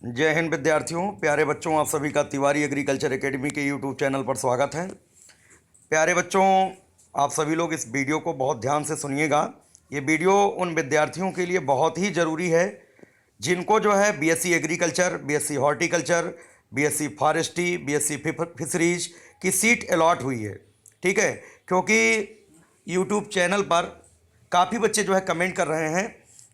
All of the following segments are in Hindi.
जय हिंद विद्यार्थियों, प्यारे बच्चों, आप सभी का तिवारी एग्रीकल्चर एकेडमी के यूट्यूब चैनल पर स्वागत है। प्यारे बच्चों, आप सभी लोग इस वीडियो को बहुत ध्यान से सुनिएगा। ये वीडियो उन विद्यार्थियों के लिए बहुत ही ज़रूरी है जिनको जो है BSc agriculture, BSc horticulture, BSc forestry, BSc fisheries की सीट अलॉट हुई है। ठीक है, क्योंकि यूट्यूब चैनल पर काफ़ी बच्चे जो है कमेंट कर रहे हैं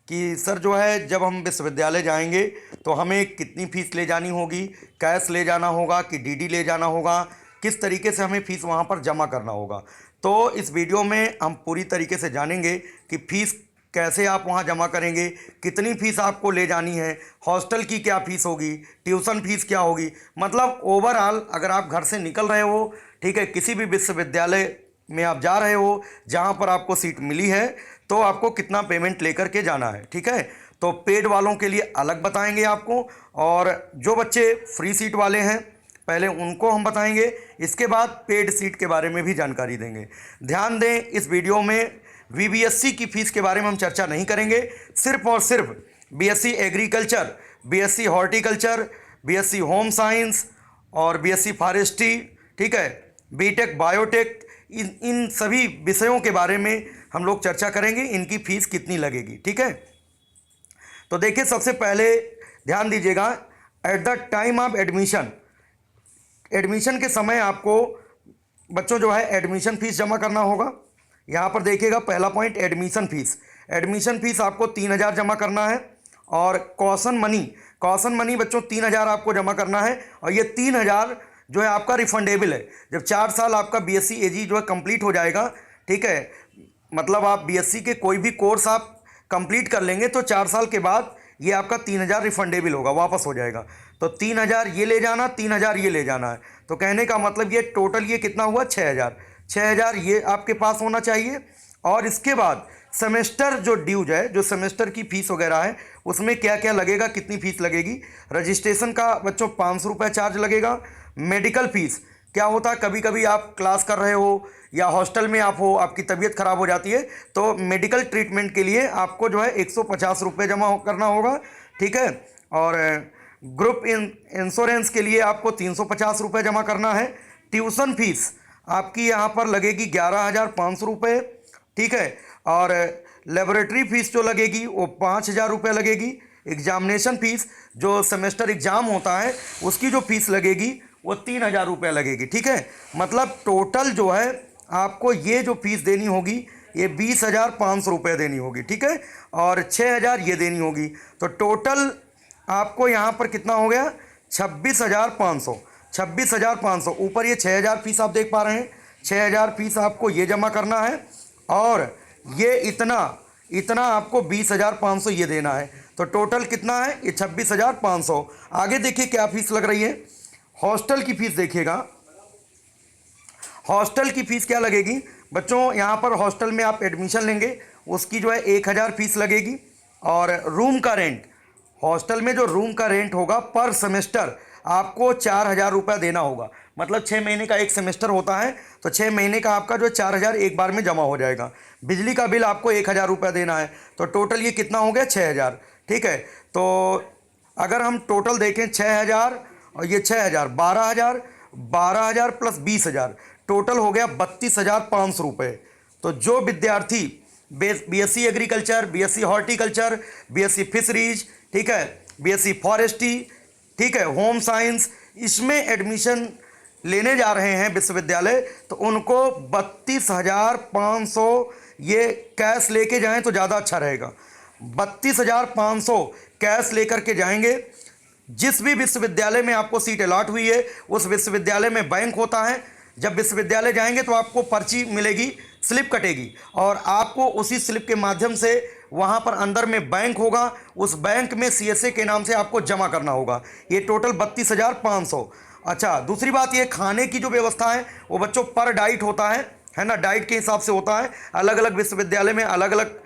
कि सर जो है जब हम विश्वविद्यालय जाएंगे तो हमें कितनी फ़ीस ले जानी होगी, कैश ले जाना होगा कि डीडी ले जाना होगा, किस तरीके से हमें फ़ीस वहाँ पर जमा करना होगा। तो इस वीडियो में हम पूरी तरीके से जानेंगे कि फ़ीस कैसे आप वहाँ जमा करेंगे, कितनी फ़ीस आपको ले जानी है, हॉस्टल की क्या फ़ीस होगी, ट्यूशन फ़ीस क्या होगी। मतलब ओवरऑल अगर आप घर से निकल रहे हो, ठीक है, किसी भी विश्वविद्यालय में आप जा रहे हो जहाँ पर आपको सीट मिली है, तो आपको कितना पेमेंट लेकर के जाना है। ठीक है, तो पेड वालों के लिए अलग बताएंगे आपको, और जो बच्चे फ्री सीट वाले हैं पहले उनको हम बताएंगे, इसके बाद पेड सीट के बारे में भी जानकारी देंगे। ध्यान दें, इस वीडियो में वीबीएससी की फ़ीस के बारे में हम चर्चा नहीं करेंगे। सिर्फ और सिर्फ BSc agriculture, BSc horticulture, BSc home science और बीएससी फॉरेस्ट्री, ठीक है, बीटेक बायोटेक, इन सभी विषयों के बारे में हम लोग चर्चा करेंगे, इनकी फ़ीस कितनी लगेगी। ठीक है, तो देखिए, सबसे पहले ध्यान दीजिएगा, at the time of admission, admission के समय आपको बच्चों जो है एडमिशन फ़ीस जमा करना होगा। यहाँ पर देखिएगा, पहला point admission fees. Admission fees आपको 3,000 जमा करना है, और कॉशन मनी बच्चों 3,000 आपको जमा करना है, और ये 3,000 जो है आपका रिफंडेबल है। जब 4 साल आपका बीएससी एजी जो है कंप्लीट हो जाएगा, ठीक है, मतलब आप बीएससी के कोई भी कोर्स आप कंप्लीट कर लेंगे तो 4 साल के बाद ये आपका 3,000 रिफंडेबल होगा, वापस हो जाएगा। तो 3,000 ये ले जाना, 3,000 ये ले जाना है। तो कहने का मतलब ये टोटल ये कितना हुआ, 6,000 ये आपके पास होना चाहिए। और इसके बाद सेमेस्टर जो ड्यूज है, जो सेमेस्टर की फ़ीस वगैरह है, उसमें क्या क्या लगेगा, कितनी फ़ीस लगेगी। रजिस्ट्रेशन का बच्चों 500 रुपये चार्ज लगेगा। मेडिकल फ़ीस क्या होता है, कभी कभी आप क्लास कर रहे हो या हॉस्टल में आप हो, आपकी तबीयत ख़राब हो जाती है, तो मेडिकल ट्रीटमेंट के लिए आपको जो है 150 रुपये जमा करना होगा। ठीक है, और ग्रुप इंश्योरेंस के लिए आपको 350 रुपये जमा करना है। ट्यूशन फीस आपकी यहाँ पर लगेगी 11,500 रुपये। ठीक है, और लेबोरेटरी फ़ीस जो लगेगी वो 5,000 रुपये लगेगी। एग्जामिनेशन फ़ीस जो सेमेस्टर एग्ज़ाम होता है उसकी जो फ़ीस लगेगी वो 3,000 रुपये लगेगी। ठीक है, मतलब टोटल जो है आपको ये जो फीस देनी होगी ये 20,500 रुपये देनी होगी। ठीक है, और 6,000 ये देनी होगी। तो टोटल आपको यहाँ पर कितना हो गया, 26,500। 26,500 ऊपर ये 6,000 फीस आप देख पा रहे हैं, 6,000 फीस आपको ये जमा करना है, और ये इतना आपको 20,500 ये देना है। तो टोटल कितना है, ये 26,500। आगे देखिए क्या फ़ीस लग रही है। हॉस्टल की फ़ीस देखिएगा, हॉस्टल की फ़ीस क्या लगेगी बच्चों, यहाँ पर हॉस्टल में आप एडमिशन लेंगे उसकी जो है 1,000 फीस लगेगी। और रूम का रेंट, हॉस्टल में जो रूम का रेंट होगा पर सेमेस्टर आपको 4,000 रुपये देना होगा। मतलब 6 महीने का एक सेमेस्टर होता है, तो 6 महीने का आपका जो 4,000 एक बार में जमा हो जाएगा। बिजली का बिल आपको 1,000 रुपये देना है, तो टोटल ये कितना हो गया, 6,000। ठीक है, तो अगर हम टोटल देखें 6,000 और ये 6,000, 12,000, 12,000 प्लस 20,000, टोटल हो गया 32,500 रुपये। तो जो विद्यार्थी BSc agriculture, BSc horticulture, BSc fisheries, ठीक है, बीएससी फॉरेस्ट्री, ठीक है, होम साइंस, इसमें एडमिशन लेने जा रहे हैं विश्वविद्यालय, तो उनको 32,500 ये कैश लेके जाएं तो ज़्यादा अच्छा रहेगा। 32,500 कैश लेकर के जाएंगे। जिस भी विश्वविद्यालय में आपको सीट अलॉट हुई है उस विश्वविद्यालय में बैंक होता है। जब विश्वविद्यालय जाएंगे तो आपको पर्ची मिलेगी, स्लिप कटेगी, और आपको उसी स्लिप के माध्यम से वहाँ पर अंदर में बैंक होगा, उस बैंक में सीएसए के नाम से आपको जमा करना होगा। ये टोटल 32,500। अच्छा, दूसरी बात ये, खाने की जो व्यवस्था है वो बच्चों पर डाइट होता है ना, डाइट के हिसाब से होता है। अलग अलग विश्वविद्यालय में अलग अलग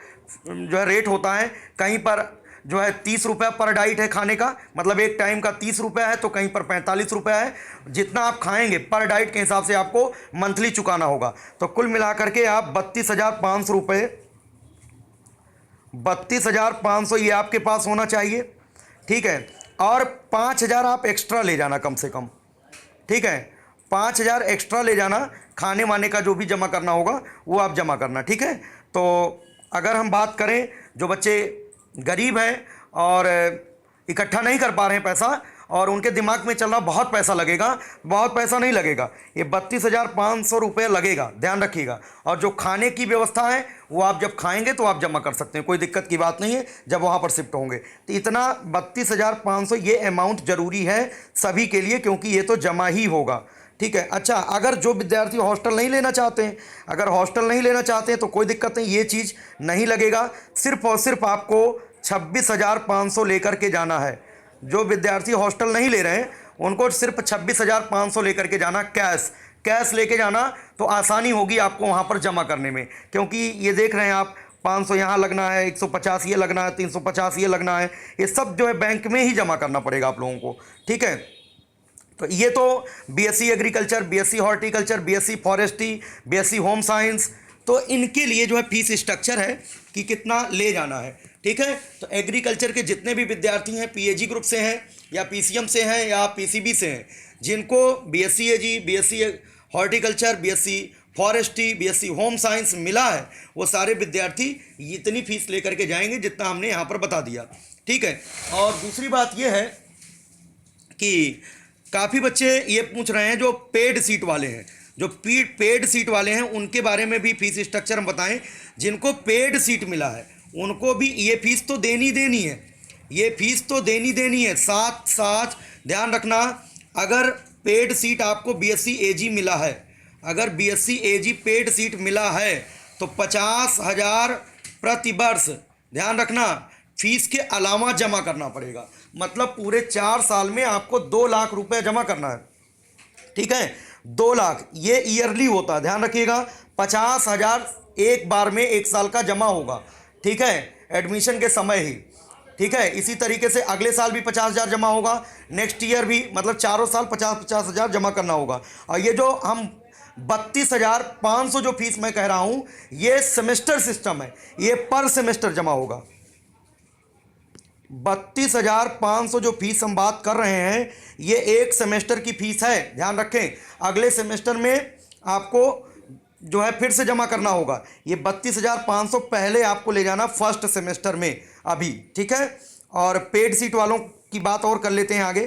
जो है रेट होता है। कहीं पर जो है 30 रुपये पर डाइट है खाने का, मतलब एक टाइम का 30 रुपये है, तो कहीं पर 45 रुपये है। जितना आप खाएंगे पर डाइट के हिसाब से आपको मंथली चुकाना होगा। तो कुल मिलाकर के आप 32,500 रुपये, 32,500 ये आपके पास होना चाहिए। ठीक है, और 5,000 आप एक्स्ट्रा ले जाना कम से कम, ठीक है। 5,000 एक्स्ट्रा ले जाना, खाने वाने का जो भी जमा करना होगा वो आप जमा करना, ठीक है। तो अगर हम बात करें जो बच्चे गरीब हैं और इकट्ठा नहीं कर पा रहे हैं पैसा, और उनके दिमाग में चल रहा बहुत पैसा लगेगा, बहुत पैसा नहीं लगेगा, ये 32,500 रुपये लगेगा, ध्यान रखिएगा। और जो खाने की व्यवस्था है वो आप जब खाएंगे तो आप जमा कर सकते हैं, कोई दिक्कत की बात नहीं है जब वहाँ पर शिफ्ट होंगे। तो इतना 32,500 ये अमाउंट ज़रूरी है सभी के लिए, क्योंकि ये तो जमा ही होगा, ठीक है। अच्छा, अगर जो विद्यार्थी हॉस्टल नहीं लेना चाहते हैं, अगर हॉस्टल नहीं लेना चाहते हैं तो कोई दिक्कत नहीं, ये चीज़ नहीं लगेगा। सिर्फ और सिर्फ आपको 26,500 लेकर के जाना है। जो विद्यार्थी हॉस्टल नहीं ले रहे हैं उनको सिर्फ 26,500 लेकर के जाना, कैश लेके जाना, तो आसानी होगी आपको वहाँ पर जमा करने में। क्योंकि ये देख रहे हैं आप, 500 यहाँ लगना है, 150 ये लगना है, 350 ये लगना है, ये सब जो है बैंक में ही जमा करना पड़ेगा आप लोगों को, ठीक है। तो ये तो BSc agriculture, BSc horticulture, BSc forestry, BSc home science, तो इनके लिए जो है फीस स्ट्रक्चर है कि कितना ले जाना है, ठीक है। तो एग्रीकल्चर के जितने भी विद्यार्थी हैं, पीएजी ग्रुप से हैं या पीसीएम से हैं या पीसीबी से हैं, जिनको BSc ag, BSc horticulture, BSc forestry, BSc home science मिला है, वो सारे विद्यार्थी इतनी फीस लेकर के जाएंगे जितना हमने यहाँ पर बता दिया, ठीक है। और दूसरी बात ये है कि काफ़ी बच्चे ये पूछ रहे हैं जो पेड सीट वाले हैं, जो पेड सीट वाले हैं उनके बारे में भी फीस स्ट्रक्चर हम बताएं। जिनको पेड सीट मिला है उनको भी ये फीस तो देनी देनी है, ये फीस तो देनी है। साथ साथ ध्यान रखना, अगर पेड सीट आपको बीएससी एजी मिला है, अगर बीएससी एजी पेड सीट मिला है तो 50,000 प्रति वर्ष, ध्यान रखना, फीस के अलावा जमा करना पड़ेगा। मतलब पूरे 4 साल में आपको 2 लाख रुपए जमा करना है, ठीक है। 2 लाख ये ईयरली होता है, ध्यान रखिएगा। 50,000 एक बार में 1 साल का जमा होगा, ठीक है, एडमिशन के समय ही, ठीक है। इसी तरीके से अगले साल भी 50,000 जमा होगा, नेक्स्ट ईयर भी, मतलब चारों साल 50,000 जमा करना होगा। और ये जो हम 32,500 जो फीस मैं कह रहा हूं, ये सेमेस्टर सिस्टम है, ये पर सेमेस्टर जमा होगा। 32,500 जो फीस हम बात कर रहे हैं, ये एक सेमेस्टर की फीस है, ध्यान रखें। अगले सेमेस्टर में आपको जो है फिर से जमा करना होगा। ये 32,500 पहले आपको ले जाना फर्स्ट सेमेस्टर में अभी, ठीक है। और पेड सीट वालों की बात और कर लेते हैं आगे,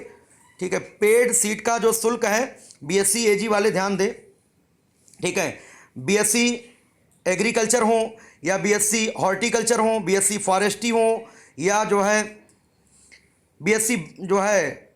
ठीक है। पेड सीट का जो शुल्क है, बीएससी एजी वाले ध्यान दें, ठीक है। बीएससी एग्रीकल्चर हो या बीएससी हॉर्टिकल्चर हो, बीएससी फॉरेस्ट्री हो, या जो है बीएससी जो है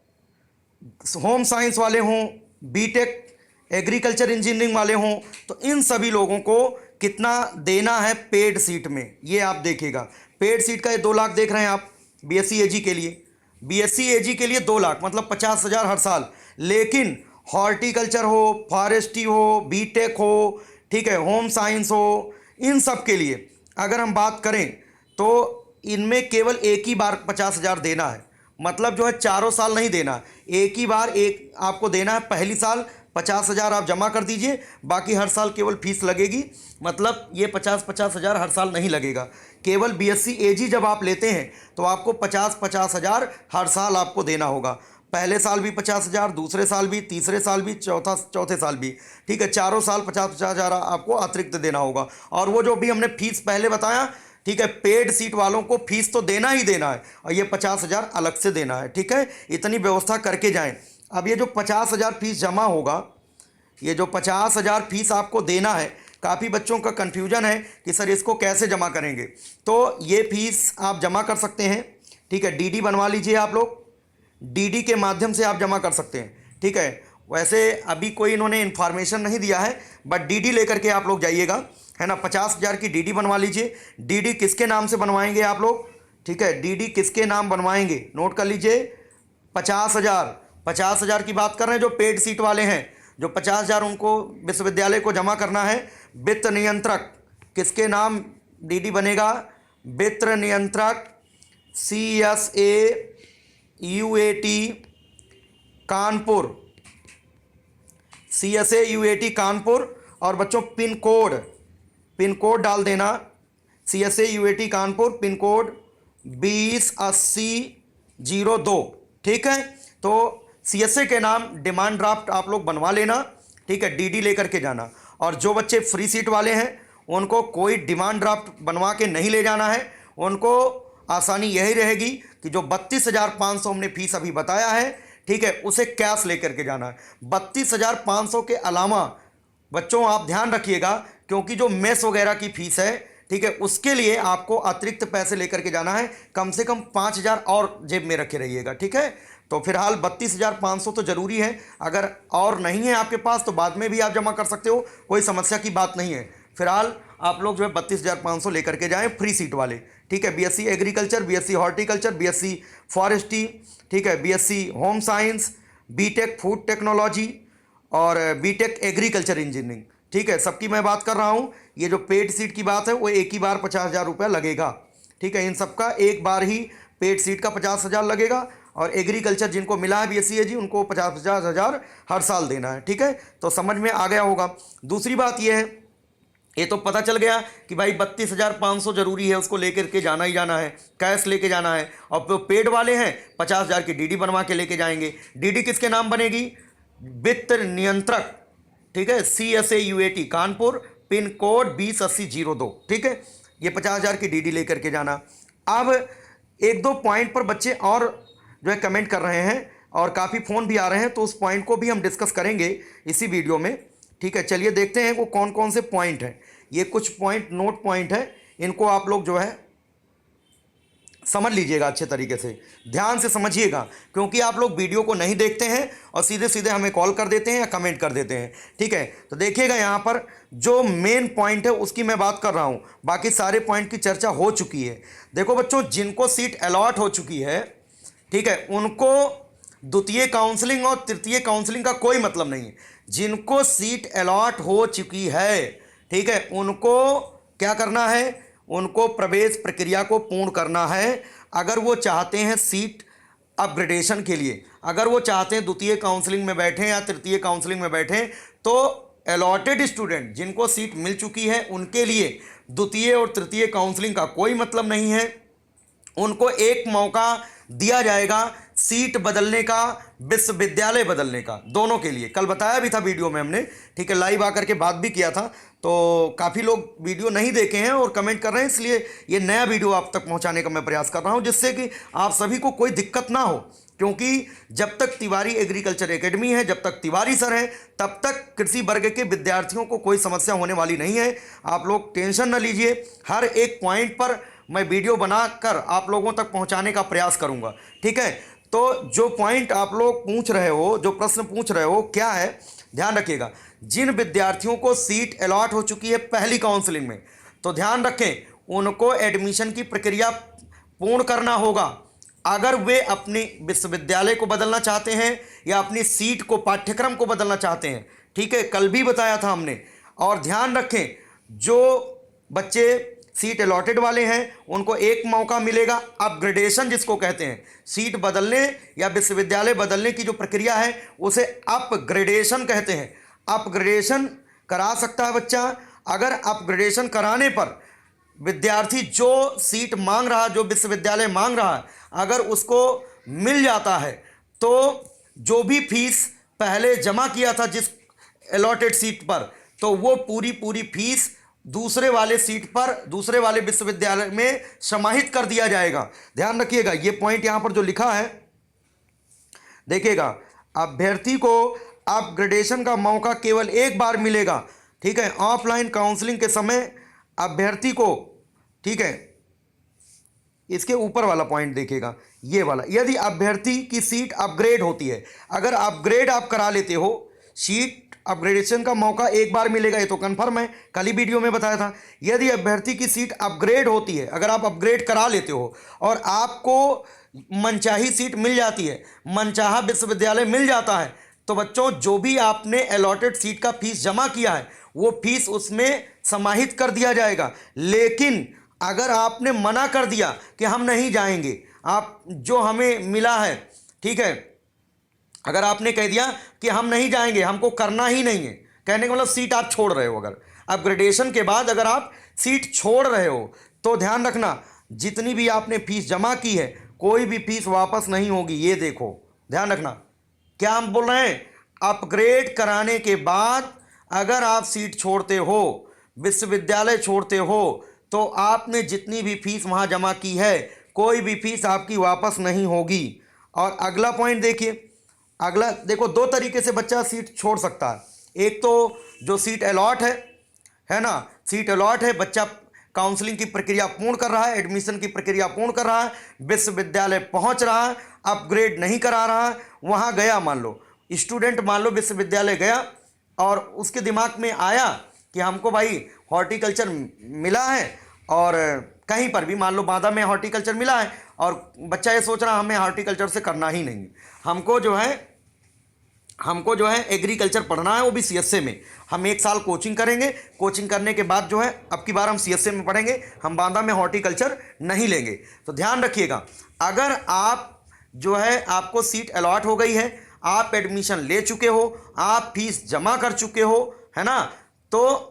होम साइंस वाले हों, बीटेक एग्रीकल्चर इंजीनियरिंग वाले हों, तो इन सभी लोगों को कितना देना है पेड सीट में, ये आप देखिएगा। पेड सीट का ये 2 लाख देख रहे हैं आप बीएससी एजी के लिए, बीएससी एजी के लिए 2 लाख मतलब 50,000 हर साल। लेकिन हॉर्टिकल्चर हो, फॉरेस्ट्री हो, बीटेक हो, ठीक है, होम साइंस हो, इन सब के लिए अगर हम बात करें तो इनमें केवल एक ही बार 50,000 देना है। मतलब जो है चारों साल नहीं देना, एक ही बार एक आपको देना है। पहली साल 50,000 आप जमा कर दीजिए, बाकी हर साल केवल फीस लगेगी। मतलब ये 50,000 हर साल नहीं लगेगा। केवल बीएससी एजी जब आप लेते हैं तो आपको 50,000 हर साल आपको देना होगा। पहले साल भी 50,000, दूसरे साल भी, तीसरे साल भी, चौथे साल भी, ठीक है। चारों साल 50,000 आपको अतिरिक्त देना होगा। और वो जो भी हमने फीस पहले बताया, ठीक है, पेड सीट वालों को फीस तो देना ही देना है, और ये 50,000 अलग से देना है, ठीक है। इतनी व्यवस्था करके जाएं। अब ये जो 50,000 फीस जमा होगा, ये जो 50,000 फीस आपको देना है, काफ़ी बच्चों का कन्फ्यूजन है कि सर इसको कैसे जमा करेंगे। तो ये फीस आप जमा कर सकते हैं, ठीक है। डीडी बनवा लीजिए आप लोग, डीडी के माध्यम से आप जमा कर सकते हैं, ठीक है। वैसे अभी कोई इन्होंने इन्फॉर्मेशन नहीं दिया है, बट डीडी लेकर के आप लोग जाइएगा, है ना। 50,000 की डीडी बनवा लीजिए। डीडी किसके नाम से बनवाएंगे आप लोग, ठीक है, डीडी किसके नाम बनवाएंगे, नोट कर लीजिए। 50,000 की बात कर रहे हैं जो पेड सीट वाले हैं, जो 50,000 उनको विश्वविद्यालय को जमा करना है। वित्त नियंत्रक किसके नाम डीडी बनेगा, वित्त नियंत्रक CSAUAT कानपुर, CSAUAT कानपुर। और बच्चों पिन कोड डाल देना, CSAUAT कानपुर, पिन कोड 208002, ठीक है। तो सीएसए के नाम डिमांड ड्राफ्ट आप लोग बनवा लेना, ठीक है, डीडी लेकर के जाना। और जो बच्चे फ्री सीट वाले हैं उनको कोई डिमांड ड्राफ्ट बनवा के नहीं ले जाना है, उनको आसानी यही रहेगी कि जो 32,500 हमने फीस अभी बताया है, ठीक है, उसे कैश लेकर के जाना है। 32,500 के अलावा बच्चों आप ध्यान रखिएगा, क्योंकि जो मेस वगैरह की फीस है, ठीक है, उसके लिए आपको अतिरिक्त पैसे लेकर के जाना है, कम से कम 5,000 और जेब में रखे रहिएगा, ठीक है। तो फिलहाल 32,500 तो जरूरी है, अगर और नहीं है आपके पास तो बाद में भी आप जमा कर सकते हो, कोई समस्या की बात नहीं है। फिलहाल आप लोग जो है 32,500 लेकर के जाएं, फ्री सीट वाले, ठीक है। BSc agriculture, BSc horticulture, BSc forestry, ठीक है, BSc home science, BTech food technology और बीटेक एग्रीकल्चर इंजीनियरिंग, ठीक है, सबकी मैं बात कर रहा हूँ। ये जो पेड सीट की बात है वो एक ही बार 50,000 रुपया लगेगा, ठीक है। इन सबका एक बार ही पेड सीट का 50,000 लगेगा, और एग्रीकल्चर जिनको मिला है बीएससी एजी उनको 50,000 हर साल देना है, ठीक है। तो समझ में आ गया होगा। दूसरी बात ये है, ये तो पता चल गया कि भाई 32,500 जरूरी है, उसको लेकर के जाना ही जाना है, कैश लेके जाना है। और जो पेड वाले हैं 50,000 की डीडी बनवा के लेके जाएंगे। डीडी किसके नाम बनेगी? वित्त नियंत्रक, ठीक है, CSAUAT कानपुर, पिन कोड 208002, ठीक है। ये 50,000 की डीडी लेकर के जाना। अब एक दो पॉइंट पर बच्चे और जो है कमेंट कर रहे हैं और काफ़ी फ़ोन भी आ रहे हैं, तो उस पॉइंट को भी हम डिस्कस करेंगे इसी वीडियो में, ठीक है। चलिए देखते हैं वो कौन कौन से पॉइंट हैं। ये कुछ पॉइंट नोट पॉइंट है, इनको आप लोग जो है समझ लीजिएगा, अच्छे तरीके से ध्यान से समझिएगा, क्योंकि आप लोग वीडियो को नहीं देखते हैं और सीधे सीधे हमें कॉल कर देते हैं या कमेंट कर देते हैं, ठीक है। तो देखिएगा यहाँ पर जो मेन पॉइंट है उसकी मैं बात कर रहा हूँ, बाकी सारे पॉइंट की चर्चा हो चुकी है। देखो बच्चों, जिनको सीट अलॉट हो चुकी है, ठीक है, उनको द्वितीय काउंसलिंग और तृतीय काउंसलिंग का कोई मतलब नहीं है। जिनको सीट अलॉट हो चुकी है, ठीक है, उनको क्या करना है? उनको प्रवेश प्रक्रिया को पूर्ण करना है। अगर वो चाहते हैं सीट अपग्रेडेशन के लिए, अगर वो चाहते हैं द्वितीय काउंसलिंग में बैठें या तृतीय काउंसलिंग में बैठें, तो अलॉटेड स्टूडेंट जिनको सीट मिल चुकी है उनके लिए द्वितीय और तृतीय काउंसलिंग का कोई मतलब नहीं है। उनको एक मौका दिया जाएगा सीट बदलने का, विश्वविद्यालय बदलने का, दोनों के लिए। कल बताया भी था वीडियो में हमने, ठीक है, लाइव आकर के बात भी किया था। तो काफ़ी लोग वीडियो नहीं देखे हैं और कमेंट कर रहे हैं, इसलिए ये नया वीडियो आप तक पहुंचाने का मैं प्रयास कर रहा हूं, जिससे कि आप सभी को कोई दिक्कत ना हो। क्योंकि जब तक तिवारी एग्रीकल्चर एकेडमी है, जब तक तिवारी सर है, तब तक कृषि वर्ग के विद्यार्थियों को कोई समस्या होने वाली नहीं है। आप लोग टेंशन न लीजिए, हर एक पॉइंट पर मैं वीडियो बनाकर आप लोगों तक पहुंचाने का प्रयास करूंगा, ठीक है। तो जो पॉइंट आप लोग पूछ रहे हो, जो प्रश्न पूछ रहे हो, क्या है, ध्यान रखिएगा। जिन विद्यार्थियों को सीट अलॉट हो चुकी है पहली काउंसलिंग में, तो ध्यान रखें उनको एडमिशन की प्रक्रिया पूर्ण करना होगा। अगर वे अपने विश्वविद्यालय को बदलना चाहते हैं या अपनी सीट को, पाठ्यक्रम को बदलना चाहते हैं, ठीक है, कल भी बताया था हमने। और ध्यान रखें, जो बच्चे सीट अलॉटेड वाले हैं उनको एक मौका मिलेगा अपग्रेडेशन जिसको कहते हैं, सीट बदलने या विश्वविद्यालय बदलने की जो प्रक्रिया है उसे अपग्रेडेशन कहते हैं। अपग्रेडेशन करा सकता है बच्चा। अगर अपग्रेडेशन कराने पर विद्यार्थी जो सीट मांग रहा, जो विश्वविद्यालय मांग रहा है, अगर उसको मिल जाता है, तो जो भी फीस पहले जमा किया था जिस अलॉटेड सीट पर, तो वो पूरी फीस दूसरे वाले सीट पर, दूसरे वाले विश्वविद्यालय में समाहित कर दिया जाएगा। ध्यान रखिएगा, ये पॉइंट यहां पर जो लिखा है, देखिएगा, अभ्यर्थी को अपग्रेडेशन का मौका केवल एक बार मिलेगा, ठीक है। ऑफलाइन काउंसलिंग के समय अभ्यर्थी को, ठीक है, इसके ऊपर वाला पॉइंट देखिएगा, ये वाला, यदि अभ्यर्थी की सीट अपग्रेड होती है, अगर अपग्रेड आप करा लेते हो, सीट अपग्रेडेशन का मौका एक बार मिलेगा, ये तो कन्फर्म है, कल ही वीडियो में बताया था। यदि अभ्यर्थी की सीट अपग्रेड होती है, अगर आप अपग्रेड करा लेते हो और आपको मनचाही सीट मिल जाती है, मनचाहा विश्वविद्यालय मिल जाता है, तो बच्चों जो भी आपने अलॉटेड सीट का फीस जमा किया है वो फीस उसमें समाहित कर दिया जाएगा। लेकिन अगर आपने मना कर दिया कि हम नहीं जाएंगे, आप जो हमें मिला है, ठीक है, अगर आपने कह दिया कि हम नहीं जाएंगे, हमको करना ही नहीं है, कहने का मतलब सीट आप छोड़ रहे हो, अगर अपग्रेडेशन के बाद अगर आप सीट छोड़ रहे हो, तो ध्यान रखना जितनी भी आपने फीस जमा की है कोई भी फीस वापस नहीं होगी। ये देखो, ध्यान रखना, क्या हम बोल रहे हैं, अपग्रेड कराने के बाद अगर आप सीट छोड़ते हो, विश्वविद्यालय छोड़ते हो, तो आपने जितनी भी फीस वहाँ जमा की है, कोई भी फीस आपकी वापस नहीं होगी। और अगला पॉइंट देखिए, अगला देखो, दो तरीके से बच्चा सीट छोड़ सकता है। एक तो जो सीट अलॉट है ना, सीट अलॉट है, बच्चा काउंसलिंग की प्रक्रिया पूर्ण कर रहा है, एडमिशन की प्रक्रिया पूर्ण कर रहा है, विश्वविद्यालय पहुंच रहा है, अपग्रेड नहीं करा रहा है, वहां गया, मान लो स्टूडेंट, मान लो विश्वविद्यालय गया और उसके दिमाग में आया कि हमको भाई हॉर्टिकल्चर मिला है, और कहीं पर भी मान लो बांदा में हॉर्टिकल्चर मिला है, और बच्चा ये सोच रहा हमें हॉर्टिकल्चर से करना ही नहीं, हमको जो है एग्रीकल्चर पढ़ना है, वो भी सीएसए में। हम 1 साल कोचिंग करेंगे, कोचिंग करने के बाद जो है अब की बार हम सीएसए में पढ़ेंगे, हम बांदा में हॉर्टिकल्चर नहीं लेंगे। तो ध्यान रखिएगा, अगर आप जो है आपको सीट अलॉट हो गई है, आप एडमिशन ले चुके हो, आप फीस जमा कर चुके हो, है ना, तो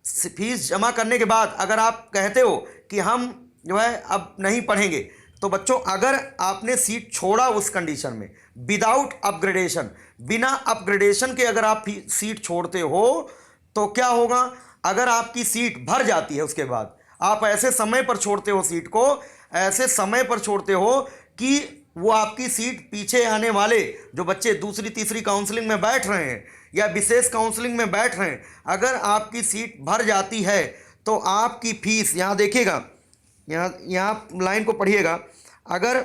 फीस जमा करने के बाद अगर आप कहते हो कि हम जो है अब नहीं पढ़ेंगे, तो बच्चों अगर आपने सीट छोड़ा उस कंडीशन में, विदाउट अपग्रेडेशन, बिना अपग्रेडेशन के अगर आप सीट छोड़ते हो, तो क्या होगा, अगर आपकी सीट भर जाती है, उसके बाद आप ऐसे समय पर छोड़ते हो सीट को, ऐसे समय पर छोड़ते हो कि वो आपकी सीट पीछे आने वाले जो बच्चे दूसरी तीसरी काउंसलिंग में बैठ रहे हैं या विशेष काउंसलिंग में बैठ रहे हैं, अगर आपकी सीट भर जाती है तो आपकी फीस, यहाँ देखिएगा, यहाँ लाइन को पढ़िएगा, अगर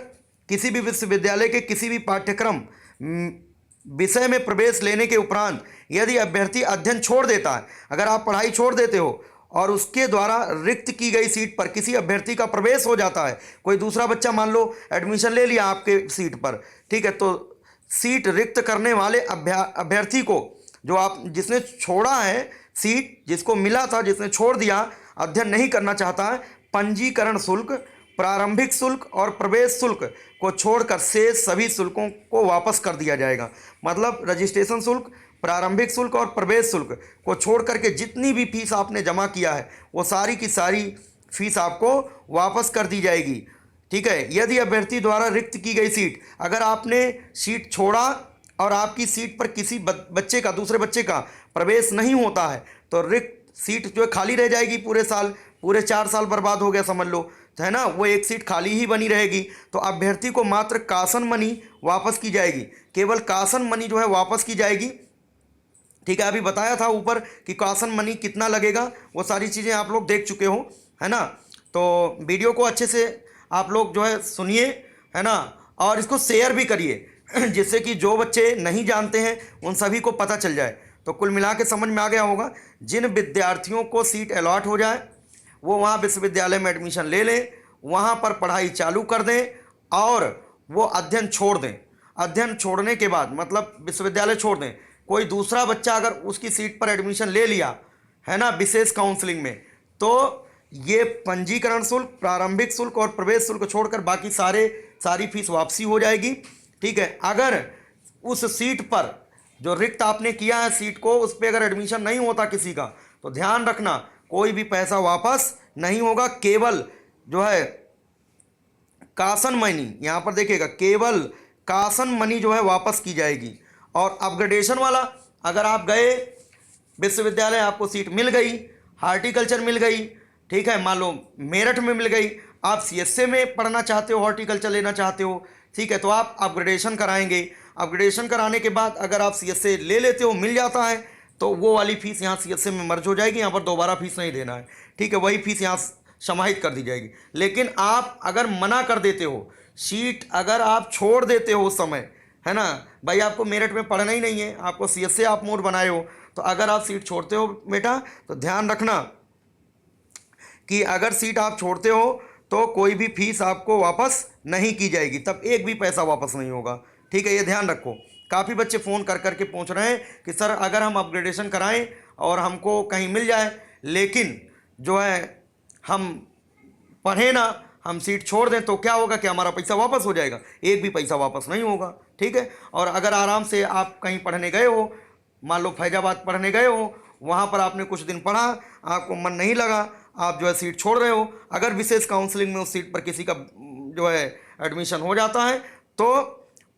किसी भी विश्वविद्यालय के किसी भी पाठ्यक्रम विषय में प्रवेश लेने के उपरांत यदि अभ्यर्थी अध्ययन छोड़ देता है, अगर आप पढ़ाई छोड़ देते हो और उसके द्वारा रिक्त की गई सीट पर किसी अभ्यर्थी का प्रवेश हो जाता है, कोई दूसरा बच्चा मान लो एडमिशन ले लिया आपके सीट पर, ठीक है, तो सीट रिक्त करने वाले अभ्यर्थी को, जो आप जिसने छोड़ा है सीट, जिसको मिला था, जिसने छोड़ दिया, अध्ययन नहीं करना चाहता है, पंजीकरण शुल्क, प्रारंभिक शुल्क और प्रवेश शुल्क को छोड़कर शेष सभी शुल्कों को वापस कर दिया जाएगा। मतलब रजिस्ट्रेशन शुल्क, प्रारंभिक शुल्क और प्रवेश शुल्क को छोड़ करके जितनी भी फीस आपने जमा किया है, वो सारी की सारी फीस आपको वापस कर दी जाएगी। ठीक है, यदि अभ्यर्थी द्वारा रिक्त की गई सीट, अगर आपने सीट छोड़ा और आपकी सीट पर किसी बच्चे का, दूसरे बच्चे का प्रवेश नहीं होता है, तो रिक्त सीट जो है खाली रह जाएगी पूरे साल, पूरे 4 साल बर्बाद हो गया समझ लो, है ना, वो एक सीट खाली ही बनी रहेगी। तो अभ्यर्थी को मात्र कासन मनी वापस की जाएगी, केवल कासन मनी जो है वापस की जाएगी। ठीक है, अभी बताया था ऊपर कि कासन मनी कितना लगेगा, वो सारी चीज़ें आप लोग देख चुके हो, है ना। तो वीडियो को अच्छे से आप लोग जो है सुनिए, है ना, और इसको शेयर भी करिए जिससे कि जो बच्चे नहीं जानते हैं उन सभी को पता चल जाए। तो कुल मिला के समझ में आ गया होगा, जिन विद्यार्थियों को सीट अलॉट हो जाए वो वहाँ विश्वविद्यालय में एडमिशन ले लें, वहाँ पर पढ़ाई चालू कर दें और वो अध्ययन छोड़ दें। अध्ययन छोड़ने के बाद मतलब विश्वविद्यालय छोड़ दें, कोई दूसरा बच्चा अगर उसकी सीट पर एडमिशन ले लिया, है ना, विशेष काउंसलिंग में, तो ये पंजीकरण शुल्क, प्रारंभिक शुल्क और प्रवेश शुल्क छोड़कर बाकी सारी फीस वापसी हो जाएगी। ठीक है, अगर उस सीट पर जो रिक्त आपने किया है सीट को, उस पर अगर एडमिशन नहीं होता किसी का, तो ध्यान रखना कोई भी पैसा वापस नहीं होगा, केवल जो है कासन मनी, यहाँ पर देखिएगा, केवल कासन मनी जो है वापस की जाएगी। और अपग्रेडेशन वाला, अगर आप गए विश्वविद्यालय, आपको सीट मिल गई, हॉर्टिकल्चर मिल गई, ठीक है, मान लो मेरठ में मिल गई, आप सीएसए में पढ़ना चाहते हो, हॉर्टिकल्चर लेना चाहते हो, ठीक है, तो आप अपग्रेडेशन कराएंगे। अपग्रेडेशन कराने के बाद अगर आप सीएसए ले लेते हो, मिल जाता है, तो वो वाली फीस यहाँ सीएसए में मर्ज हो जाएगी, यहाँ पर दोबारा फीस नहीं देना है। ठीक है, वही फीस यहाँ समाहित कर दी जाएगी। लेकिन आप अगर मना कर देते हो, सीट अगर आप छोड़ देते हो उस समय, है ना, भाई आपको मेरठ में पढ़ना ही नहीं है, आपको सीएसए आप मोड बनाए हो, तो अगर आप सीट छोड़ते हो बेटा, तो ध्यान रखना कि अगर सीट आप छोड़ते हो तो कोई भी फीस आपको वापस नहीं की जाएगी, तब एक भी पैसा वापस नहीं होगा। ठीक है, ये ध्यान रखो। काफ़ी बच्चे फ़ोन कर करके पूछ रहे हैं कि सर अगर हम अपग्रेडेशन कराएं और हमको कहीं मिल जाए, लेकिन जो है हम पढ़ें ना, हम सीट छोड़ दें, तो क्या होगा कि हमारा पैसा वापस हो जाएगा? एक भी पैसा वापस नहीं होगा। ठीक है, और अगर आराम से आप कहीं पढ़ने गए हो, मान लो फैजाबाद पढ़ने गए हो, वहाँ पर आपने कुछ दिन पढ़ा, आपको मन नहीं लगा, आप जो है सीट छोड़ रहे हो, अगर विशेष काउंसलिंग में उस सीट पर किसी का जो है एडमिशन हो जाता है तो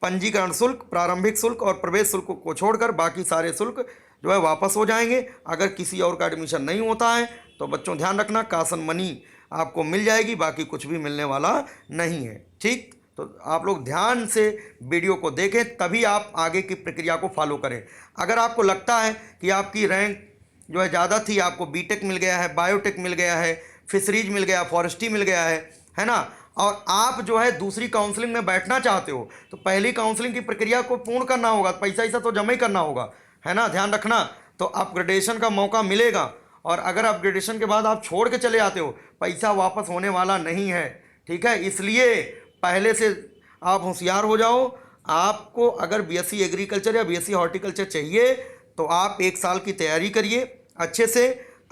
पंजीकरण शुल्क, प्रारंभिक शुल्क और प्रवेश शुल्क को छोड़कर बाकी सारे शुल्क जो है वापस हो जाएंगे। अगर किसी और का एडमिशन नहीं होता है तो बच्चों ध्यान रखना, कासन मनी आपको मिल जाएगी, बाकी कुछ भी मिलने वाला नहीं है। ठीक, तो आप लोग ध्यान से वीडियो को देखें, तभी आप आगे की प्रक्रिया को फॉलो करें। अगर आपको लगता है कि आपकी रैंक जो है ज़्यादा थी, आपको बीटेक मिल गया है, बायोटेक मिल गया है, फिशरीज मिल गया, फॉरेस्ट्री मिल गया है ना, और आप जो है दूसरी काउंसलिंग में बैठना चाहते हो, तो पहली काउंसलिंग की प्रक्रिया को पूर्ण करना होगा, पैसा तो जमा ही करना होगा, है ना, ध्यान रखना। तो अपग्रेडेशन का मौका मिलेगा, और अगर अपग्रेडेशन के बाद आप छोड़ के चले आते हो, पैसा वापस होने वाला नहीं है। ठीक है, इसलिए पहले से आप होशियार हो जाओ। आपको अगर बीएससी एग्रीकल्चर या बीएससी हॉर्टिकल्चर चाहिए तो आप 1 साल की तैयारी करिए अच्छे से।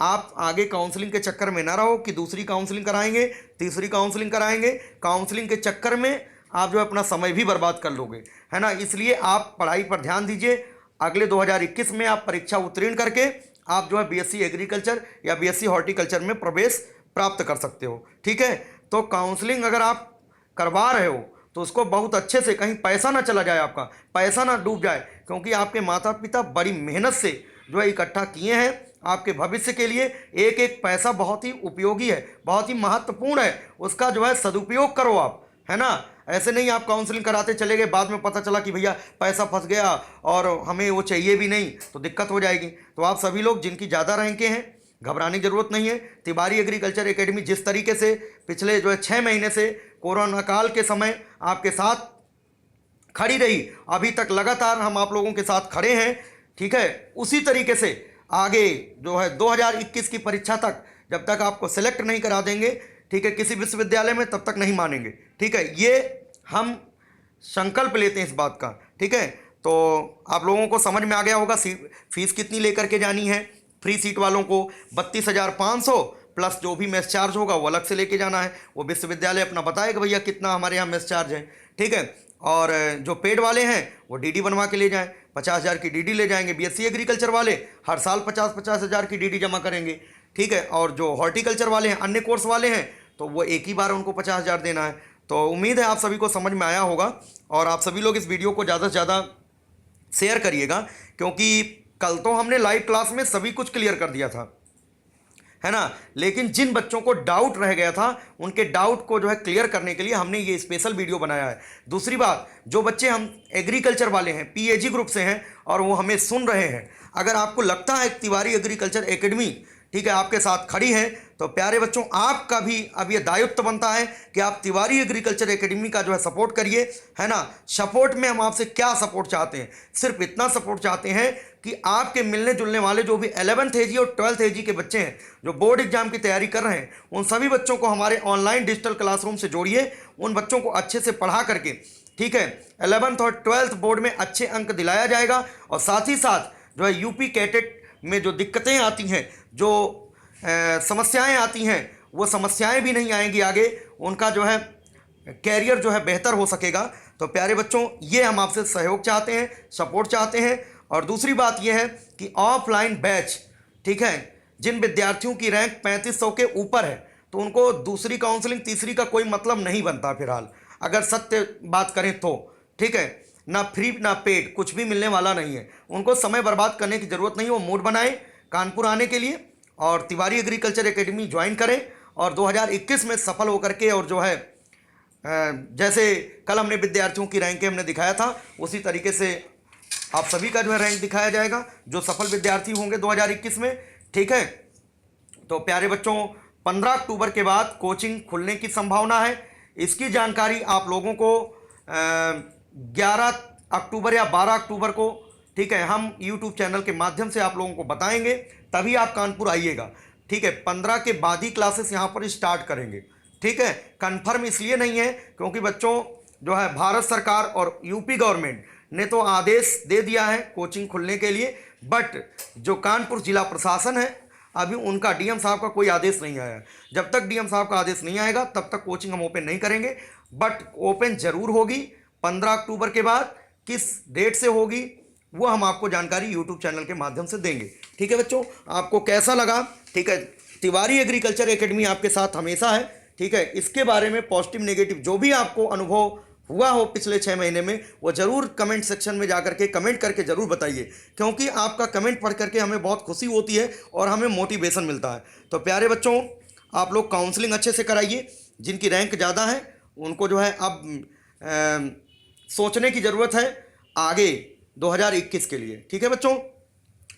आप आगे काउंसलिंग के चक्कर में ना रहो कि दूसरी काउंसलिंग कराएंगे, तीसरी काउंसलिंग कराएंगे, काउंसलिंग के चक्कर में आप जो अपना समय भी बर्बाद कर लोगे, है ना। इसलिए आप पढ़ाई पर ध्यान दीजिए। अगले 2021 में आप परीक्षा उत्तीर्ण करके आप जो है बीएससी एग्रीकल्चर या बीएससी हॉर्टिकल्चर में प्रवेश प्राप्त कर सकते हो। ठीक है, तो काउंसलिंग अगर आप करवा रहे हो तो उसको बहुत अच्छे से, कहीं पैसा ना चला जाए, आपका पैसा ना डूब जाए, क्योंकि आपके माता पिता बड़ी मेहनत से जो है इकट्ठा किए हैं आपके भविष्य के लिए। एक एक पैसा बहुत ही उपयोगी है, बहुत ही महत्वपूर्ण है, उसका जो है सदुपयोग करो आप, है ना। ऐसे नहीं आप काउंसलिंग कराते चले गए, बाद में पता चला कि भैया पैसा फंस गया और हमें वो चाहिए भी नहीं, तो दिक्कत हो जाएगी। तो आप सभी लोग जिनकी ज़्यादा रैंकें हैं, घबराने की जरूरत नहीं है। तिवारी एग्रीकल्चर एकेडमी जिस तरीके से पिछले जो है 6 महीने से कोरोना काल के समय आपके साथ खड़ी रही, अभी तक लगातार हम आप लोगों के साथ खड़े हैं। ठीक है, उसी तरीके से आगे जो है 2021 की परीक्षा तक, जब तक आपको सेलेक्ट नहीं करा देंगे, ठीक है, किसी विश्वविद्यालय में, तब तक नहीं मानेंगे। ठीक है, ये हम संकल्प लेते हैं इस बात का। ठीक है, तो आप लोगों को समझ में आ गया होगा फीस कितनी लेकर के जानी है। फ्री सीट वालों को 32,500 प्लस जो भी मेस चार्ज होगा वो अलग से लेके जाना है। वो विश्वविद्यालय अपना बताएगा भैया कितना हमारे यहाँ मेस चार्ज है। ठीक है, और जो पेड वाले हैं वो डीडी बनवा के ले जाएं, 50,000 की डीडी ले जाएंगे। बीएससी एग्रीकल्चर वाले हर साल 50-50 हज़ार की डीडी जमा करेंगे। ठीक है, और जो हॉर्टिकल्चर वाले हैं, अन्य कोर्स वाले हैं, तो वो एक ही बार उनको 50,000 देना है। तो उम्मीद है आप सभी को समझ में आया होगा, और आप सभी लोग इस वीडियो को ज़्यादा से ज़्यादा शेयर करिएगा, क्योंकि कल तो हमने लाइव क्लास में सभी कुछ क्लियर कर दिया था, है ना। लेकिन जिन बच्चों को डाउट रह गया था, उनके डाउट को जो है क्लियर करने के लिए हमने ये स्पेशल वीडियो बनाया है। दूसरी बात, जो बच्चे हम एग्रीकल्चर वाले हैं, पीएजी ग्रुप से हैं और वो हमें सुन रहे हैं, अगर आपको लगता है तिवारी एग्रीकल्चर एकेडमी, ठीक है, आपके साथ खड़ी है, तो प्यारे बच्चों आपका भी अब ये दायित्व बनता है कि आप तिवारी एग्रीकल्चर एकेडमी का जो है सपोर्ट करिए, है ना। सपोर्ट में हम आपसे क्या सपोर्ट चाहते हैं, सिर्फ इतना सपोर्ट चाहते हैं कि आपके मिलने जुलने वाले जो भी 11th AG और 12th AG के बच्चे हैं, जो बोर्ड एग्जाम की तैयारी कर रहे हैं, उन सभी बच्चों को हमारे ऑनलाइन डिजिटल क्लासरूम से जोड़िए। उन बच्चों को अच्छे से पढ़ा करके, ठीक है, 11th और 12th बोर्ड में अच्छे अंक दिलाया जाएगा। और साथ ही साथ जो है यूपी कैटेट में जो दिक्कतें आती हैं, जो समस्याएं आती हैं, वो समस्याएं भी नहीं आएंगी आगे, उनका जो है कैरियर जो है बेहतर हो सकेगा। तो प्यारे बच्चों, ये हम आपसे सहयोग चाहते हैं, सपोर्ट चाहते हैं। और दूसरी बात ये है कि ऑफलाइन बैच, ठीक है, जिन विद्यार्थियों की रैंक 3500 के ऊपर है, तो उनको दूसरी काउंसलिंग तीसरी का कोई मतलब नहीं बनता फिलहाल, अगर सत्य बात करें तो। ठीक है, ना फ्री ना पेड कुछ भी मिलने वाला नहीं है। उनको समय बर्बाद करने की ज़रूरत नहीं है, वो मूड बनाए कानपुर आने के लिए और तिवारी एग्रीकल्चर एकेडमी ज्वाइन करें, और 2021 में सफल होकर के, और जो है जैसे कल हमने विद्यार्थियों की रैंकें हमने दिखाया था, उसी तरीके से आप सभी का जो है रैंक दिखाया जाएगा, जो सफल विद्यार्थी होंगे 2021 में। ठीक है, तो प्यारे बच्चों 15 अक्टूबर के बाद कोचिंग खुलने की संभावना है। इसकी जानकारी आप लोगों को 11 अक्टूबर या 12 अक्टूबर को, ठीक है, हम यूट्यूब चैनल के माध्यम से आप लोगों को बताएंगे, तभी आप कानपुर आइएगा। ठीक है, 15 के बाद ही क्लासेस यहाँ पर स्टार्ट करेंगे। ठीक है, कंफर्म इसलिए नहीं है क्योंकि बच्चों जो है भारत सरकार और यूपी गवर्नमेंट ने तो आदेश दे दिया है कोचिंग खुलने के लिए, बट जो कानपुर जिला प्रशासन है, अभी उनका डीएम साहब का कोई आदेश नहीं आया। जब तक डीएम साहब का आदेश नहीं आएगा तब तक कोचिंग हम ओपन नहीं करेंगे, बट ओपन जरूर होगी 15 अक्टूबर के बाद। किस डेट से होगी वो हम आपको जानकारी यूट्यूब चैनल के माध्यम से देंगे। ठीक है बच्चों, आपको कैसा लगा? ठीक है, तिवारी एग्रीकल्चर एकेडमी आपके साथ हमेशा है। ठीक है, इसके बारे में पॉजिटिव नेगेटिव जो भी आपको अनुभव हुआ हो पिछले 6 महीने में, वो ज़रूर कमेंट सेक्शन में जाकर के कमेंट करके ज़रूर बताइए, क्योंकि आपका कमेंट पढ़ करके हमें बहुत खुशी होती है और हमें मोटिवेशन मिलता है। तो प्यारे बच्चों, आप लोग काउंसलिंग अच्छे से कराइए। जिनकी रैंक ज़्यादा है उनको जो है अब सोचने की ज़रूरत है आगे 2021 के लिए। ठीक है बच्चों,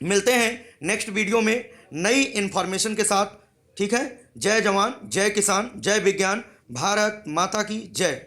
मिलते हैं नेक्स्ट वीडियो में नई इन्फॉर्मेशन के साथ। ठीक है, जय जवान, जय किसान, जय विज्ञान, भारत माता की जय।